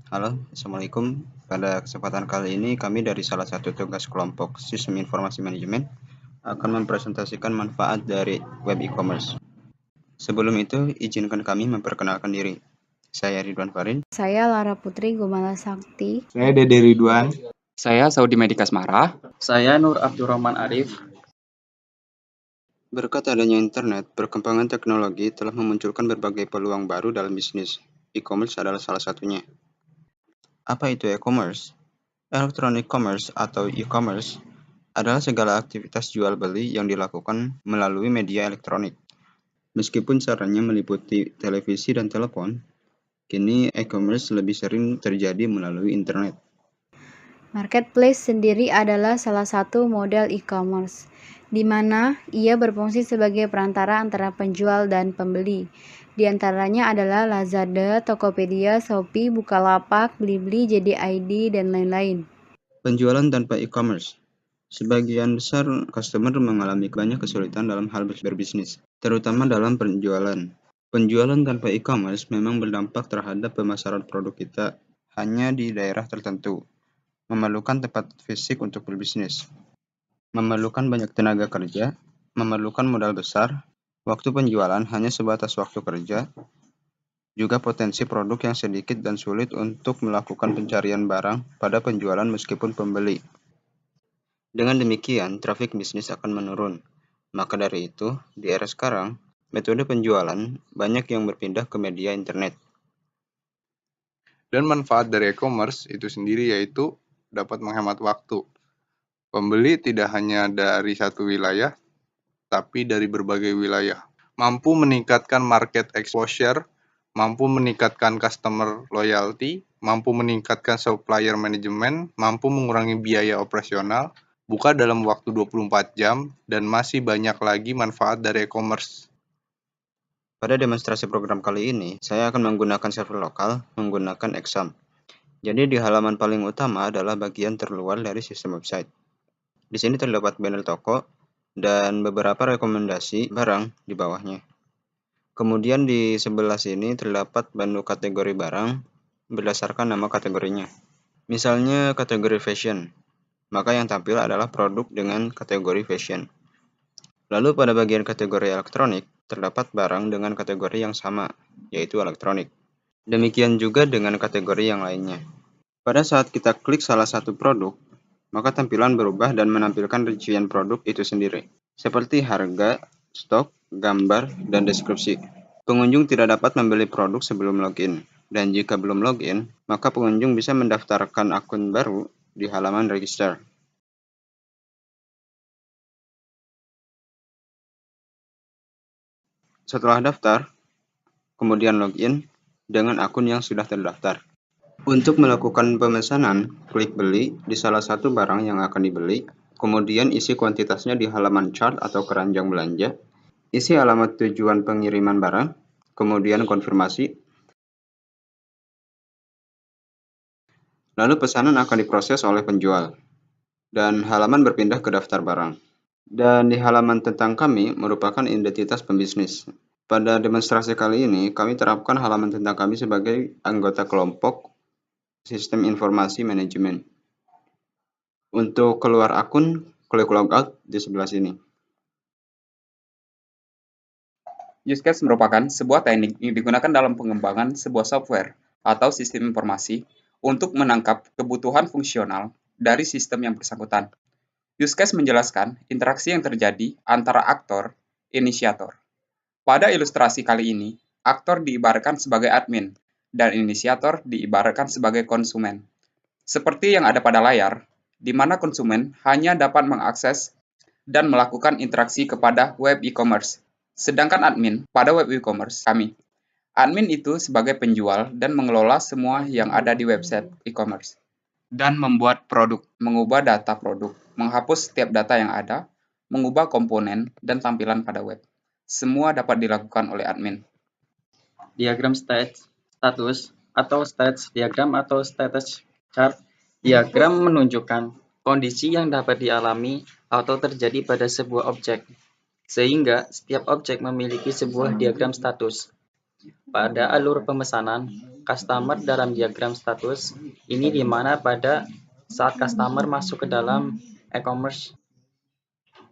Halo, Assalamualaikum. Pada kesempatan kali ini kami dari salah satu tugas kelompok Sistem Informasi Manajemen akan mempresentasikan manfaat dari web e-commerce. Sebelum itu, izinkan kami memperkenalkan diri. Saya Ridwan Farin. Saya Lara Putri Gumala Sakti. Saya Dede Ridwan. Saya Saudi Medikas Marah. Saya Nur Abdurrahman Arif. Berkat adanya internet, perkembangan teknologi telah memunculkan berbagai peluang baru dalam bisnis. E-commerce adalah salah satunya. Apa itu e-commerce? Electronic commerce atau e-commerce adalah segala aktivitas jual beli yang dilakukan melalui media elektronik. Meskipun caranya meliputi televisi dan telepon, kini e-commerce lebih sering terjadi melalui internet. Marketplace sendiri adalah salah satu model e-commerce, di mana ia berfungsi sebagai perantara antara penjual dan pembeli. Di antaranya adalah Lazada, Tokopedia, Shopee, Bukalapak, Blibli, JD.id, dan lain-lain. Penjualan tanpa e-commerce. Sebagian besar customer mengalami banyak kesulitan dalam hal berbisnis, terutama dalam penjualan. Penjualan tanpa e-commerce memang berdampak terhadap pemasaran produk kita hanya di daerah tertentu, memerlukan tempat fisik untuk berbisnis, memerlukan banyak tenaga kerja, memerlukan modal besar, waktu penjualan hanya sebatas waktu kerja, juga potensi produk yang sedikit dan sulit untuk melakukan pencarian barang pada penjualan meskipun pembeli. Dengan demikian, trafik bisnis akan menurun. Maka dari itu, di era sekarang, metode penjualan banyak yang berpindah ke media internet. Dan manfaat dari e-commerce itu sendiri yaitu dapat menghemat waktu. Pembeli tidak hanya dari satu wilayah, tapi dari berbagai wilayah. Mampu meningkatkan market exposure, mampu meningkatkan customer loyalty, mampu meningkatkan supplier management, mampu mengurangi biaya operasional, buka dalam waktu 24 jam, dan masih banyak lagi manfaat dari e-commerce. Pada demonstrasi program kali ini, saya akan menggunakan server lokal menggunakan Exam. Jadi di halaman paling utama adalah bagian terluar dari sistem website. Di sini terdapat banner toko dan beberapa rekomendasi barang di bawahnya. Kemudian di sebelah sini terdapat menu kategori barang berdasarkan nama kategorinya. Misalnya kategori fashion, maka yang tampil adalah produk dengan kategori fashion. Lalu pada bagian kategori elektronik, terdapat barang dengan kategori yang sama, yaitu elektronik. Demikian juga dengan kategori yang lainnya. Pada saat kita klik salah satu produk, maka tampilan berubah dan menampilkan rincian produk itu sendiri, seperti harga, stok, gambar, dan deskripsi. Pengunjung tidak dapat membeli produk sebelum login, dan jika belum login, maka pengunjung bisa mendaftarkan akun baru di halaman register. Setelah daftar, kemudian login dengan akun yang sudah terdaftar. Untuk melakukan pemesanan, klik beli di salah satu barang yang akan dibeli, kemudian isi kuantitasnya di halaman chart atau keranjang belanja, isi alamat tujuan pengiriman barang, kemudian konfirmasi, lalu pesanan akan diproses oleh penjual, dan halaman berpindah ke daftar barang. Dan di halaman tentang kami merupakan identitas pembisnis. Pada demonstrasi kali ini, kami terapkan halaman tentang kami sebagai anggota kelompok Sistem Informasi Manajemen. Untuk keluar akun, klik logout di sebelah sini. Use case merupakan sebuah teknik yang digunakan dalam pengembangan sebuah software atau sistem informasi untuk menangkap kebutuhan fungsional dari sistem yang bersangkutan. Use case menjelaskan interaksi yang terjadi antara aktor, inisiator. Pada ilustrasi kali ini, aktor diibaratkan sebagai admin dan inisiator diibaratkan sebagai konsumen. Seperti yang ada pada layar, di mana konsumen hanya dapat mengakses dan melakukan interaksi kepada web e-commerce. Sedangkan admin pada web e-commerce kami. Admin itu sebagai penjual dan mengelola semua yang ada di website e-commerce. Dan membuat produk, mengubah data produk, menghapus setiap data yang ada, mengubah komponen dan tampilan pada web. Semua dapat dilakukan oleh admin. Diagram status atau stats diagram atau status chart. Diagram menunjukkan kondisi yang dapat dialami atau terjadi pada sebuah objek, sehingga setiap objek memiliki sebuah diagram status. pada alur pemesanan customer dalam diagram status, ini di mana pada saat customer masuk ke dalam e-commerce,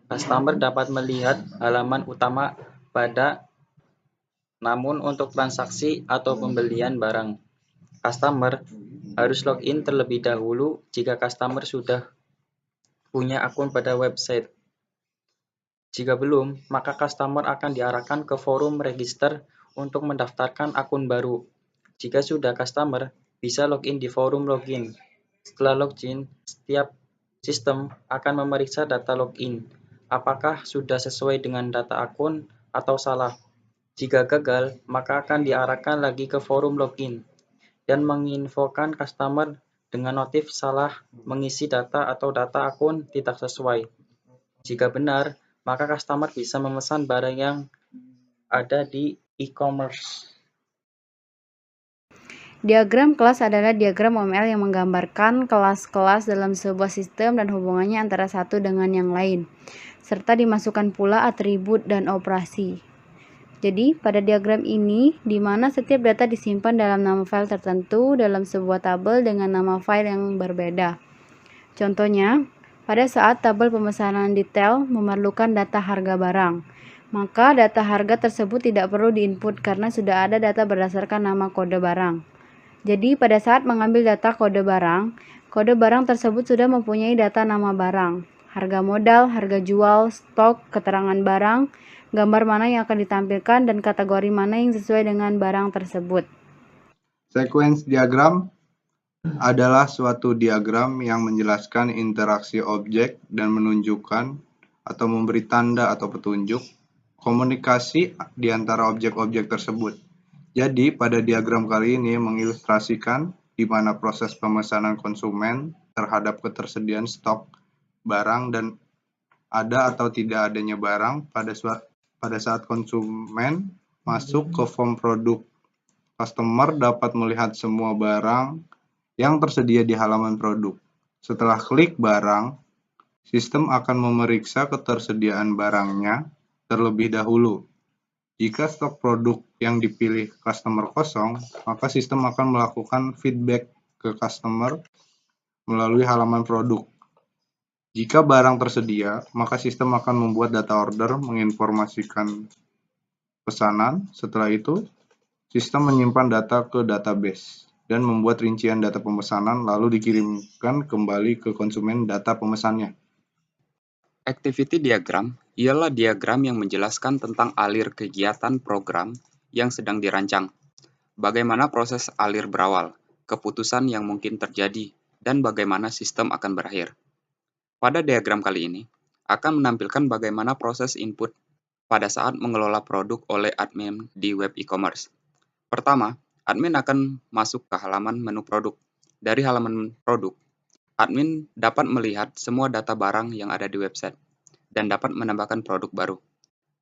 customer dapat melihat halaman utama namun untuk transaksi atau pembelian barang, customer harus login terlebih dahulu jika customer sudah punya akun pada website. Jika belum, maka customer akan diarahkan ke forum register untuk mendaftarkan akun baru. Jika sudah, customer bisa login di forum login. Setelah login, setiap sistem akan memeriksa data login, apakah sudah sesuai dengan data akun atau salah. Jika gagal, maka akan diarahkan lagi ke forum login dan menginfokan customer dengan notif salah mengisi data atau data akun tidak sesuai. Jika benar, maka customer bisa memesan barang yang ada di e-commerce. Diagram kelas adalah diagram OML yang menggambarkan kelas-kelas dalam sebuah sistem dan hubungannya antara satu dengan yang lain, serta dimasukkan pula atribut dan operasi. Jadi, pada diagram ini, di mana setiap data disimpan dalam nama file tertentu dalam sebuah tabel dengan nama file yang berbeda. Contohnya, pada saat tabel pemesanan detail memerlukan data harga barang, maka data harga tersebut tidak perlu diinput karena sudah ada data berdasarkan nama kode barang. Jadi, pada saat mengambil data kode barang tersebut sudah mempunyai data nama barang, harga modal, harga jual, stok, keterangan barang, gambar mana yang akan ditampilkan, dan kategori mana yang sesuai dengan barang tersebut. Sequence diagram adalah suatu diagram yang menjelaskan interaksi objek dan menunjukkan atau memberi tanda atau petunjuk komunikasi di antara objek-objek tersebut. Jadi, pada diagram kali ini mengilustrasikan di mana proses pemesanan konsumen terhadap ketersediaan stok barang dan ada atau tidak adanya barang pada saat konsumen masuk ke form produk. Customer dapat melihat semua barang yang tersedia di halaman produk. Setelah klik barang, sistem akan memeriksa ketersediaan barangnya terlebih dahulu. Jika stok produk yang dipilih customer kosong, maka sistem akan melakukan feedback ke customer melalui halaman produk. Jika barang tersedia, maka sistem akan membuat data order menginformasikan pesanan. Setelah itu, sistem menyimpan data ke database dan membuat rincian data pemesanan lalu dikirimkan kembali ke konsumen data pemesannya. Activity diagram ialah diagram yang menjelaskan tentang alir kegiatan program yang sedang dirancang, bagaimana proses alir berawal, keputusan yang mungkin terjadi, dan bagaimana sistem akan berakhir. Pada diagram kali ini, akan menampilkan bagaimana proses input pada saat mengelola produk oleh admin di web e-commerce. Pertama, admin akan masuk ke halaman menu produk. Dari halaman produk, admin dapat melihat semua data barang yang ada di website dan dapat menambahkan produk baru.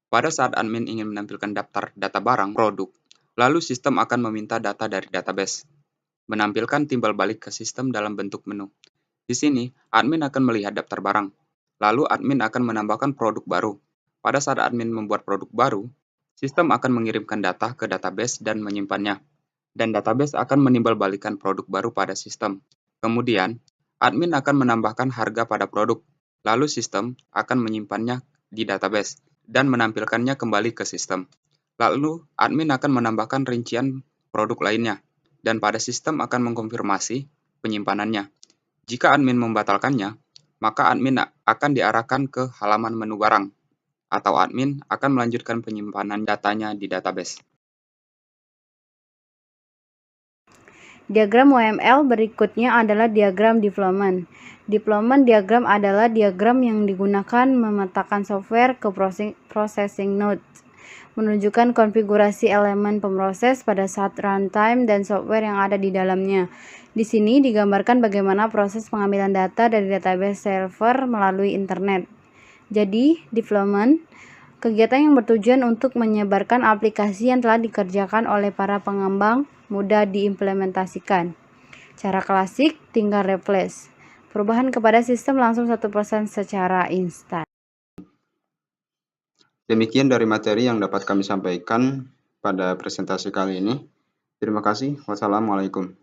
Pada saat admin ingin menampilkan daftar data barang produk, lalu sistem akan meminta data dari database, menampilkan timbal balik ke sistem dalam bentuk menu. Di sini, admin akan melihat daftar barang, lalu admin akan menambahkan produk baru. Pada saat admin membuat produk baru, sistem akan mengirimkan data ke database dan menyimpannya, dan database akan menimbulbalikan produk baru pada sistem. Kemudian, admin akan menambahkan harga pada produk, lalu sistem akan menyimpannya di database dan menampilkannya kembali ke sistem. Lalu, admin akan menambahkan rincian produk lainnya, dan pada sistem akan mengkonfirmasi penyimpanannya. Jika admin membatalkannya, maka admin akan diarahkan ke halaman menu barang, atau admin akan melanjutkan penyimpanan datanya di database. Diagram OML berikutnya adalah diagram development. Development diagram adalah diagram yang digunakan memetakan software ke processing node, menunjukkan konfigurasi elemen pemroses pada saat runtime dan software yang ada di dalamnya. Di sini digambarkan bagaimana proses pengambilan data dari database server melalui internet. Jadi, development kegiatan yang bertujuan untuk menyebarkan aplikasi yang telah dikerjakan oleh para pengembang mudah diimplementasikan. Cara klasik tinggal replace. Perubahan kepada sistem langsung 1% secara instan. Demikian dari materi yang dapat kami sampaikan. pada presentasi kali ini. Terima kasih. Wassalamualaikum.